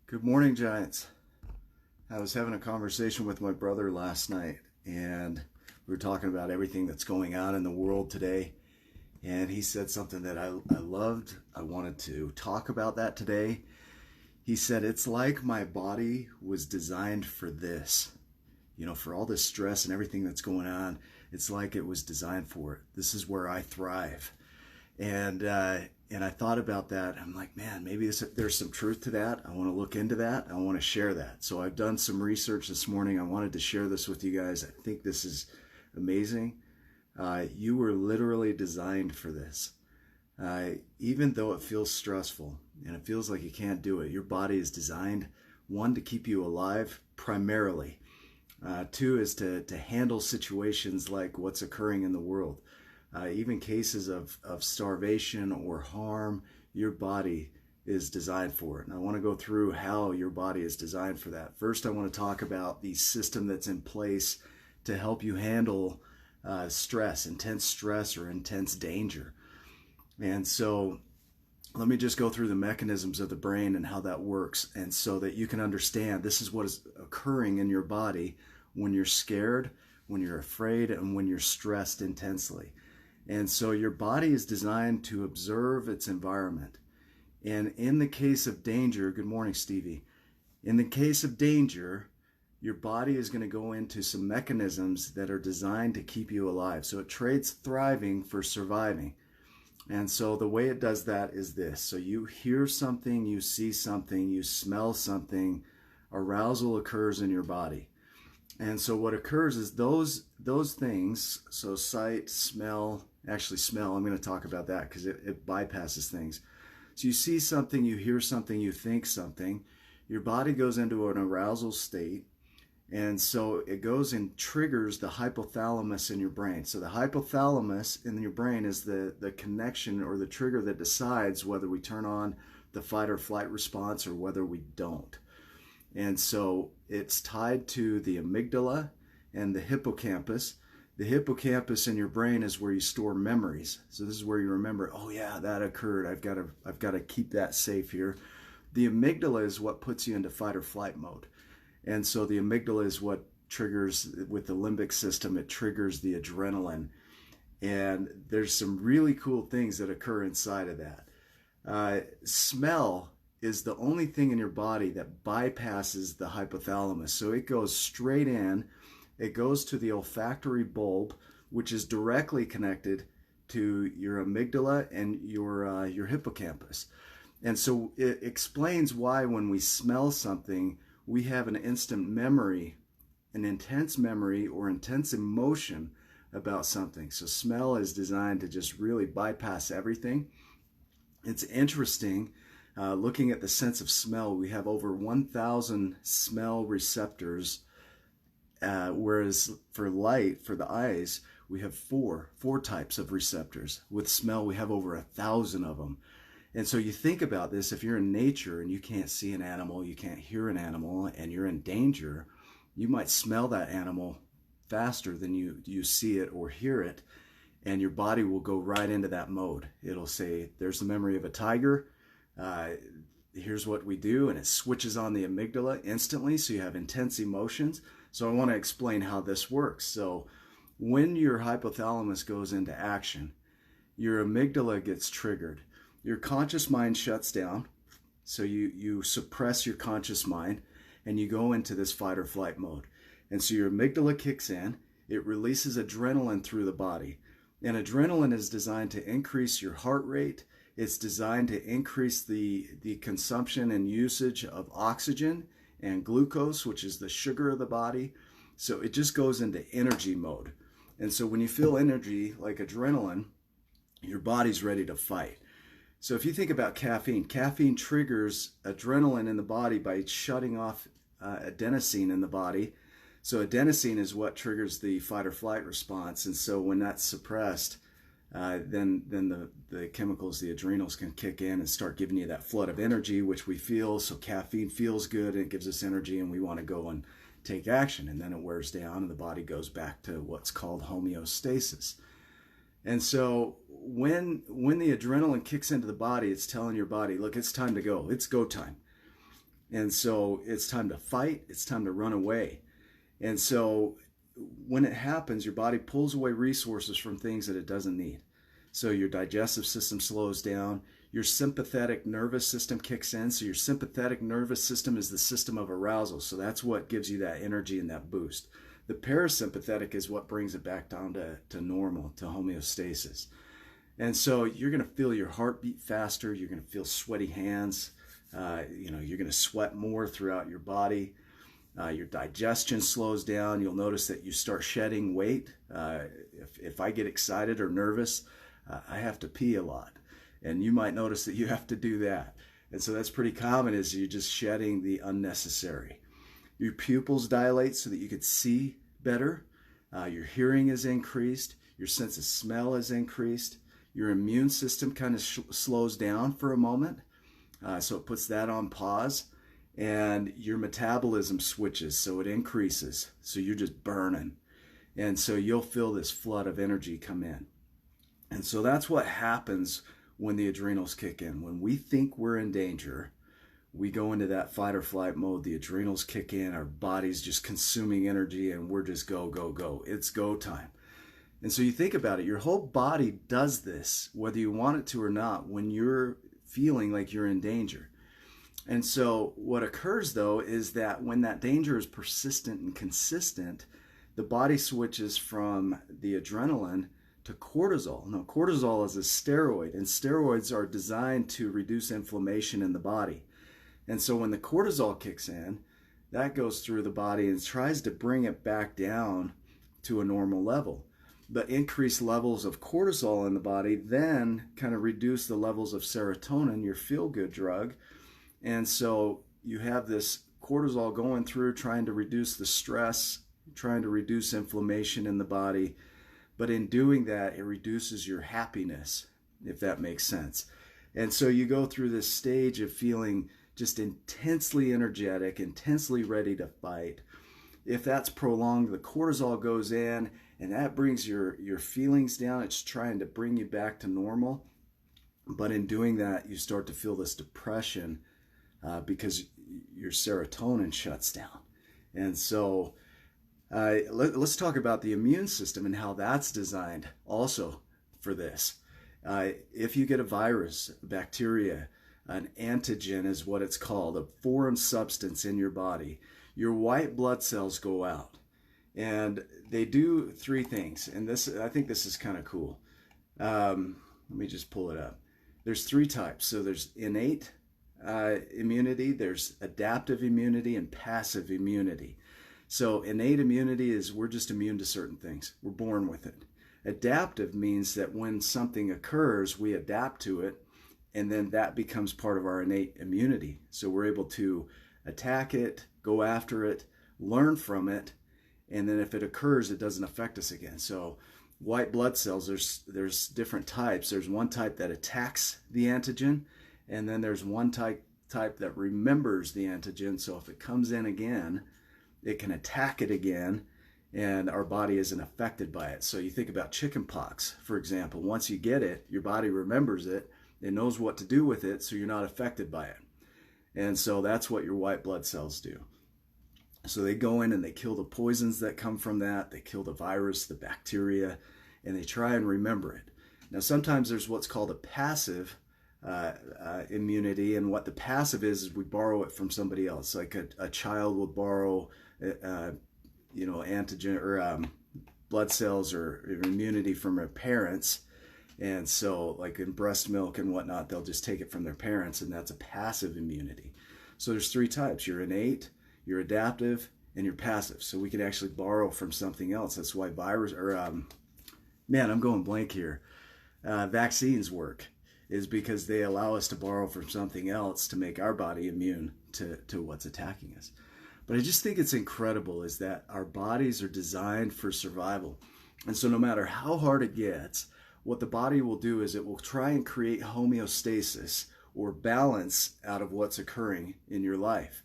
Good morning, Giants. I was having a conversation with my brother last night, and we were talking about everything that's going on in the world today. And he said something that I loved. I wanted to talk about that today. He said, it's like my body was designed for this. For all this stress and everything that's going on, it's like it was designed for it. This is where I thrive. And I thought about that. I'm like, man, maybe there's some truth to that. I want to look into that. I want to share that. So I've done some research this morning. I wanted to share this with you guys. I think this is amazing. You were literally designed for this. Even though it feels stressful and it feels like you can't do it, your body is designed, one, to keep you alive primarily. Two is to handle situations like what's occurring in the world. Even cases of starvation or harm, your body is designed for it. And I want to go through how your body is designed for that. First, I want to talk about the system that's in place to help you handle intense stress or intense danger. And so let me just go through the mechanisms of the brain and how that works, and so that you can understand this is what is occurring in your body when you're scared, when you're afraid, and when you're stressed intensely. And so your body is designed to observe its environment. And in the case of danger, good morning, Stevie. In the case of danger, your body is going to go into some mechanisms that are designed to keep you alive. So it trades thriving for surviving. And so the way it does that is this. So you hear something, you see something, you smell something, arousal occurs in your body. And so what occurs is those things, so sight, smell, I'm going to talk about that because it bypasses things. So you see something, you hear something, you think something, your body goes into an arousal state, and so it goes and triggers the hypothalamus in your brain. So the hypothalamus in your brain is the connection or the trigger that decides whether we turn on the fight or flight response or whether we don't. And so it's tied to the amygdala and the hippocampus. The hippocampus in your brain is where you store memories. So this is where you remember, oh yeah, that occurred. I've got to keep that safe here. The amygdala is what puts you into fight or flight mode. And so the amygdala is what triggers, with the limbic system, it triggers the adrenaline. And there's some really cool things that occur inside of that. Smell is the only thing in your body that bypasses the hypothalamus. So it goes straight in. It goes to the olfactory bulb, which is directly connected to your amygdala and your hippocampus. And so it explains why when we smell something, we have an instant memory, an intense memory or intense emotion about something. So smell is designed to just really bypass everything. It's interesting. Looking at the sense of smell, we have over 1,000 smell receptors, whereas for light, for the eyes, we have four types of receptors. With smell, we have over 1,000 of them. And so you think about this, if you're in nature and you can't see an animal, you can't hear an animal, and you're in danger, you might smell that animal faster than you see it or hear it, and your body will go right into that mode. It'll say, there's the memory of a tiger, here's what we do, and it switches on the amygdala instantly, so you have intense emotions. So I want to explain how this works. So when your hypothalamus goes into action, your amygdala gets triggered. Your conscious mind shuts down, so you suppress your conscious mind, and you go into this fight or flight mode. And so your amygdala kicks in, it releases adrenaline through the body. And adrenaline is designed to increase your heart rate. It's designed to increase the consumption and usage of oxygen and glucose, which is the sugar of the body. So it just goes into energy mode. And so when you feel energy like adrenaline, your body's ready to fight. So if you think about caffeine triggers adrenaline in the body by shutting off adenosine in the body. So adenosine is what triggers the fight or flight response. And so when that's suppressed, then the chemicals, the adrenals, can kick in and start giving you that flood of energy, which we feel. So caffeine feels good, and it gives us energy, and we want to go and take action. And then it wears down, and the body goes back to what's called homeostasis. And so when the adrenaline kicks into the body, it's telling your body, look, it's time to go. It's go time. And so it's time to fight, it's time to run away. And so when it happens, your body pulls away resources from things that it doesn't need. So your digestive system slows down, your sympathetic nervous system kicks in. So your sympathetic nervous system is the system of arousal. So that's what gives you that energy and that boost. The parasympathetic is what brings it back down to normal, to homeostasis. And so you're going to feel your heart beat faster. You're going to feel sweaty hands. You're going to sweat more throughout your body. Your digestion slows down. You'll notice that you start shedding weight. If I get excited or nervous, I have to pee a lot. And you might notice that you have to do that. And so that's pretty common, is you're just shedding the unnecessary. Your pupils dilate so that you could see better. Your hearing is increased. Your sense of smell is increased. Your immune system kind of slows down for a moment. So it puts that on pause. And your metabolism switches, so it increases. So you're just burning. And so you'll feel this flood of energy come in. And so that's what happens when the adrenals kick in. When we think we're in danger, we go into that fight or flight mode. The adrenals kick in, our body's just consuming energy, and we're just go, go, go. It's go time. And so you think about it, your whole body does this, whether you want it to or not, when you're feeling like you're in danger. And so what occurs, though, is that when that danger is persistent and consistent, the body switches from the adrenaline to cortisol. Now, cortisol is a steroid, and steroids are designed to reduce inflammation in the body. And so when the cortisol kicks in, that goes through the body and tries to bring it back down to a normal level. But increased levels of cortisol in the body then kind of reduce the levels of serotonin, your feel-good drug. And so you have this cortisol going through, trying to reduce the stress, trying to reduce inflammation in the body. But in doing that, it reduces your happiness, if that makes sense. And so you go through this stage of feeling just intensely energetic, intensely ready to fight. If that's prolonged, the cortisol goes in, and that brings your feelings down. It's trying to bring you back to normal. But in doing that, you start to feel this depression because your serotonin shuts down. And so let's talk about the immune system and how that's designed also for this. If you get a virus, bacteria, an antigen is what it's called, a foreign substance in your body, your white blood cells go out. And they do three things. And I think this is kind of cool. Let me just pull it up. There's three types. So there's innate immunity, there's adaptive immunity, and passive immunity. So innate immunity is we're just immune to certain things. We're born with it. Adaptive means that when something occurs, we adapt to it, and then that becomes part of our innate immunity. So we're able to attack it, go after it, learn from it, and then if it occurs, it doesn't affect us again. So white blood cells, there's different types. There's one type that attacks the antigen, and then there's one type that remembers the antigen. So if it comes in again, it can attack it again, and our body isn't affected by it. So you think about chickenpox, for example. Once you get it, your body remembers it. It knows what to do with it, so you're not affected by it. And so that's what your white blood cells do. So they go in and they kill the poisons that come from that. They kill the virus, the bacteria, and they try and remember it. Now, sometimes there's what's called a passive immunity, and what the passive is we borrow it from somebody else. Like a child will borrow, antigen or blood cells or immunity from their parents. And so like in breast milk and whatnot, they'll just take it from their parents, and that's a passive immunity. So there's three types: your innate, your adaptive, and your passive. So we can actually borrow from something else. That's why I'm going blank here. Vaccines work, is because they allow us to borrow from something else to make our body immune to what's attacking us. But I just think it's incredible is that our bodies are designed for survival. And so no matter how hard it gets, what the body will do is it will try and create homeostasis or balance out of what's occurring in your life.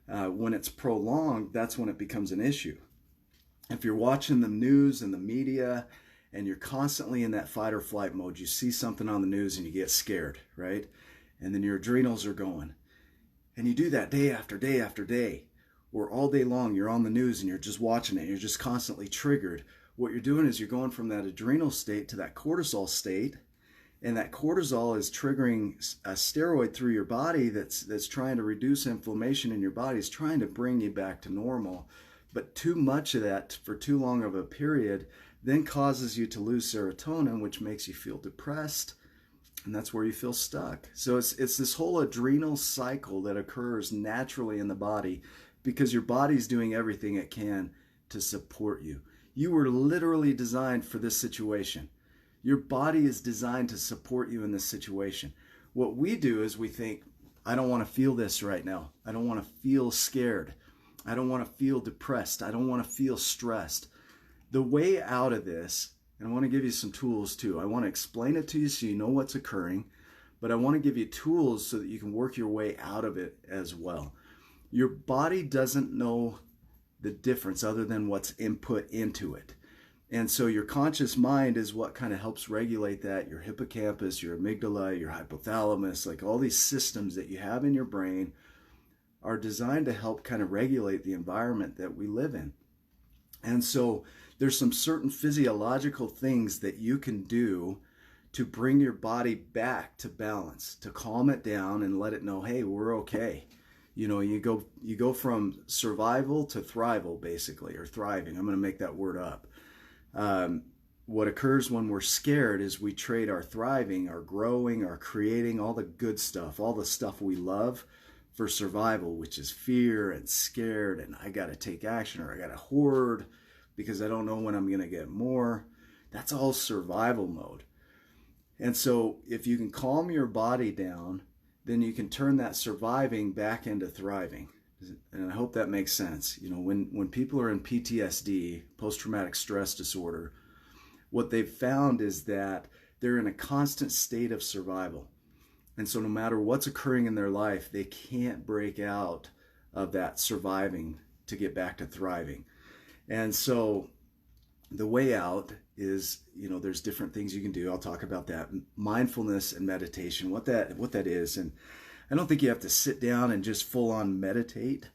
When it's prolonged, that's when it becomes an issue. If you're watching the news and the media and you're constantly in that fight or flight mode, you see something on the news and you get scared, right? And then your adrenals are going. And you do that day after day after day, or all day long you're on the news and you're just watching it. You're just constantly triggered. What you're doing is you're going from that adrenal state to that cortisol state. And that cortisol is triggering a steroid through your body that's trying to reduce inflammation in your body. It's trying to bring you back to normal. But too much of that for too long of a period then causes you to lose serotonin, which makes you feel depressed. And that's where you feel stuck. So it's this whole adrenal cycle that occurs naturally in the body because your body's doing everything it can to support you. You were literally designed for this situation. Your body is designed to support you in this situation. What we do is we think, I don't want to feel this right now. I don't want to feel scared. I don't want to feel depressed. I don't want to feel stressed. The way out of this, and I want to give you some tools too. I want to explain it to you so you know what's occurring, but I want to give you tools so that you can work your way out of it as well. Your body doesn't know the difference other than what's input into it. And so your conscious mind is what kind of helps regulate that. Your hippocampus, your amygdala, your hypothalamus, like all these systems that you have in your brain are designed to help kind of regulate the environment that we live in. And so there's some certain physiological things that you can do to bring your body back to balance, to calm it down and let it know, hey, we're okay. You know, you go from survival to thrival, basically, or thriving. I'm going to make that word up. What occurs when we're scared is we trade our thriving, our growing, our creating, all the good stuff, all the stuff we love for survival, which is fear and scared and I got to take action or I got to hoard because I don't know when I'm going to get more. That's all survival mode. And so if you can calm your body down, then you can turn that surviving back into thriving. And I hope that makes sense. You know, when people are in PTSD, post-traumatic stress disorder, what they've found is that they're in a constant state of survival. And so no matter what's occurring in their life, they can't break out of that surviving to get back to thriving. And so the way out is, you know, there's different things you can do. I'll talk about that. Mindfulness and meditation, what that is. And I don't think you have to sit down and just full on meditate.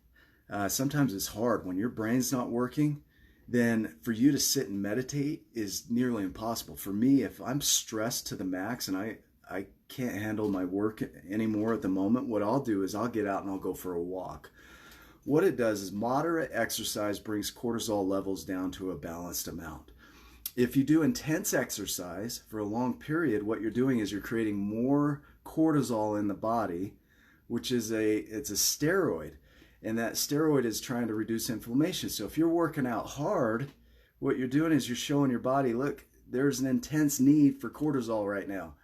Sometimes it's hard when your brain's not working. Then for you to sit and meditate is nearly impossible. For me, if I'm stressed to the max and I can't handle my work anymore at the moment, what I'll do is I'll get out and I'll go for a walk. What it does is moderate exercise brings cortisol levels down to a balanced amount. If you do intense exercise for a long period, what you're doing is you're creating more cortisol in the body, which is it's a steroid. And that steroid is trying to reduce inflammation. So if you're working out hard, what you're doing is you're showing your body, look, there's an intense need for cortisol right now.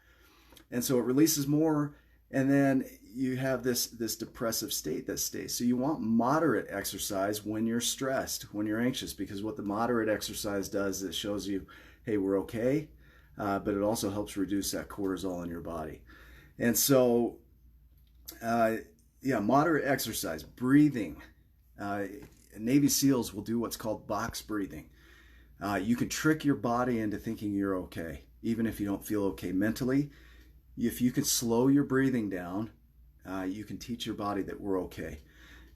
And so it releases more, and then you have this depressive state that stays. So you want moderate exercise when you're stressed, when you're anxious, because what the moderate exercise does is it shows you, hey, we're okay, but it also helps reduce that cortisol in your body. And so, moderate exercise, breathing. Navy SEALs will do what's called box breathing. You can trick your body into thinking you're okay, even if you don't feel okay mentally. If you can slow your breathing down, you can teach your body that we're okay.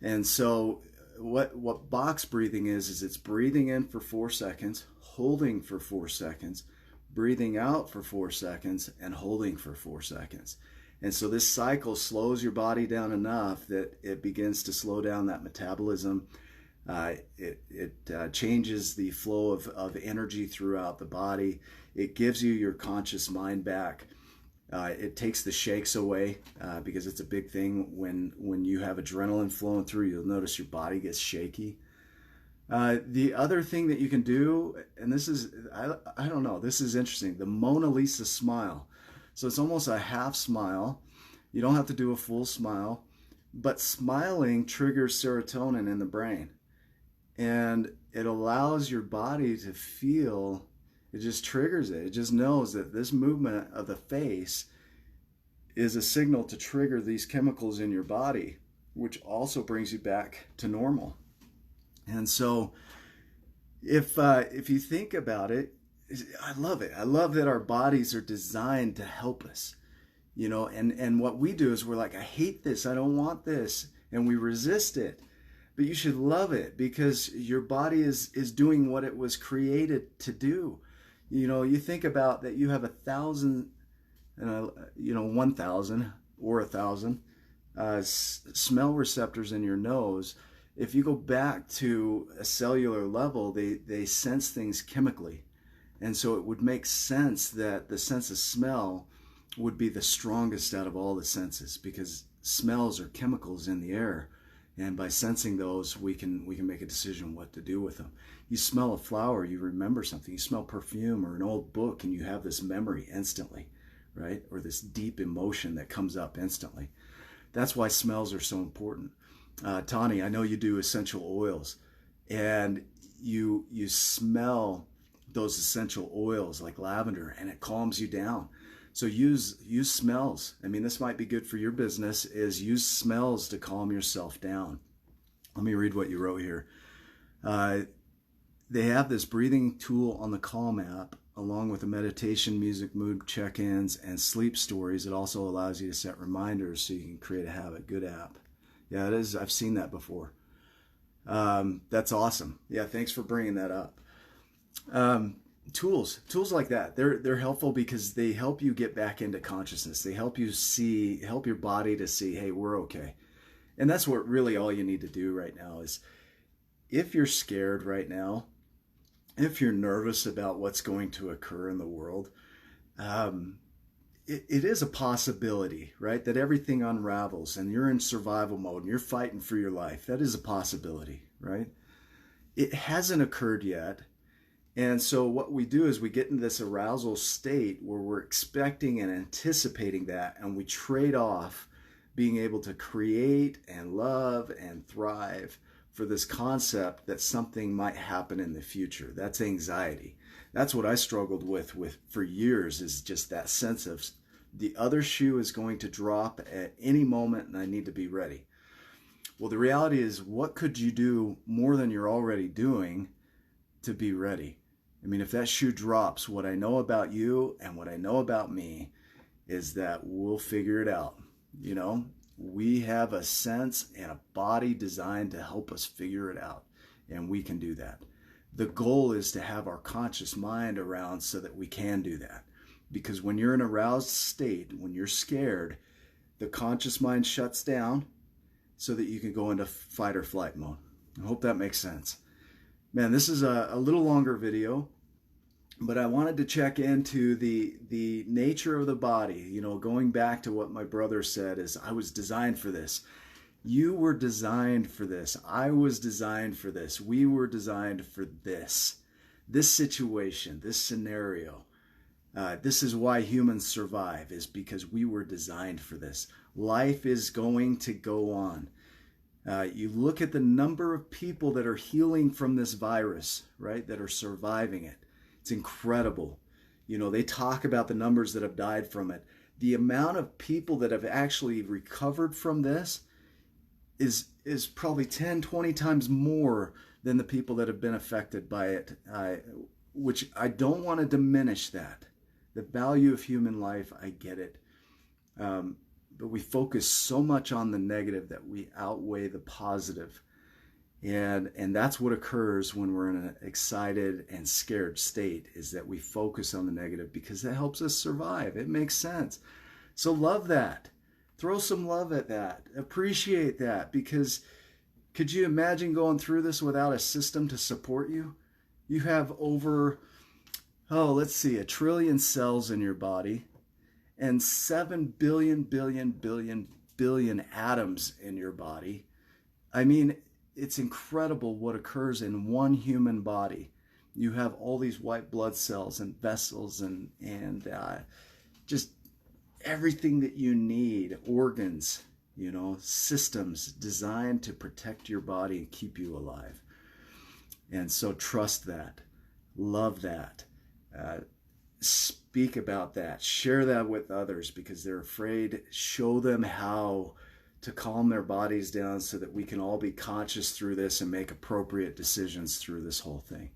And so what box breathing is it's breathing in for 4 seconds, holding for 4 seconds, breathing out for 4 seconds, and holding for 4 seconds. And so this cycle slows your body down enough that it begins to slow down that metabolism. It changes the flow of energy throughout the body. It gives you your conscious mind back. It takes the shakes away because it's a big thing when you have adrenaline flowing through. You'll notice your body gets shaky. The other thing that you can do, and this is, I don't know, this is interesting, the Mona Lisa smile. So it's almost a half smile. You don't have to do a full smile, but smiling triggers serotonin in the brain. And it allows your body to feel, it just triggers it. It just knows that this movement of the face is a signal to trigger these chemicals in your body, which also brings you back to normal. And so if you think about it, I love it. I love that our bodies are designed to help us. and what we do is we're like, I hate this, I don't want this, and we resist it. But you should love it, because your body is doing what it was created to do. You think about that, you have 1,000, 1,000 or 1,000 smell receptors in your nose. If you go back to a cellular level, they sense things chemically. And so it would make sense that the sense of smell would be the strongest out of all the senses, because smells are chemicals in the air. And by sensing those, we can make a decision what to do with them. You smell a flower, you remember something. You smell perfume or an old book, and you have this memory instantly, right? Or this deep emotion that comes up instantly. That's why smells are so important. Tani, I know you do essential oils, and you smell those essential oils like lavender, and it calms you down. So use smells. I mean, this might be good for your business, is use smells to calm yourself down. Let me read what you wrote here. They have this breathing tool on the Calm app, along with the meditation, music, mood check-ins, and sleep stories. It also allows you to set reminders so you can create a habit. Good app. Yeah, it is. I've seen that before. That's awesome. Yeah, thanks for bringing that up. Tools like that, they're helpful because they help you get back into consciousness. They help your body to see, hey, we're okay. And that's what really all you need to do right now is, if you're scared right now, if you're nervous about what's going to occur in the world, it is a possibility, right? That everything unravels and you're in survival mode and you're fighting for your life. That is a possibility, right? It hasn't occurred yet. And so what we do is we get into this arousal state where we're expecting and anticipating that, and we trade off being able to create and love and thrive for this concept that something might happen in the future. That's anxiety. That's what I struggled with for years, is just that sense of the other shoe is going to drop at any moment and I need to be ready. Well, the reality is, what could you do more than you're already doing to be ready? I mean, if that shoe drops, what I know about you and what I know about me is that we'll figure it out. We have a sense and a body designed to help us figure it out, and we can do that. The goal is to have our conscious mind around so that we can do that. Because when you're in an aroused state, when you're scared, the conscious mind shuts down so that you can go into fight or flight mode. I hope that makes sense. Man, this is a little longer video, but I wanted to check into the nature of the body. Going back to what my brother said, is I was designed for this. You were designed for this. I was designed for this. We were designed for this. This situation, this scenario. This is why humans survive, is because we were designed for this. Life is going to go on. You look at the number of people that are healing from this virus, right, that are surviving it. It's incredible. They talk about the numbers that have died from it. The amount of people that have actually recovered from this is probably 10, 20 times more than the people that have been affected by it, which I don't want to diminish that. The value of human life, I get it. But we focus so much on the negative that we outweigh the positive. And that's what occurs when we're in an excited and scared state, is that we focus on the negative because that helps us survive. It makes sense. So love that. Throw some love at that. Appreciate that, because could you imagine going through this without a system to support you? You have over, let's see, 1 trillion cells in your body and 7 billion atoms in your body. I mean, it's incredible what occurs in one human body. You have all these white blood cells and vessels and just everything that you need, organs, systems designed to protect your body and keep you alive. And so trust that, love that, speak about that, share that with others because they're afraid. Show them how to calm their bodies down so that we can all be conscious through this and make appropriate decisions through this whole thing.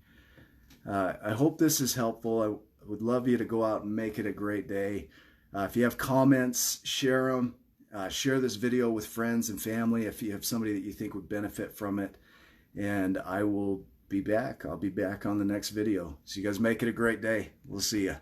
I hope this is helpful. I would love you to go out and make it a great day. If you have comments, share them. Share this video with friends and family if you have somebody that you think would benefit from it. And I will be back. I'll be back on the next video. So you guys make it a great day. We'll see you.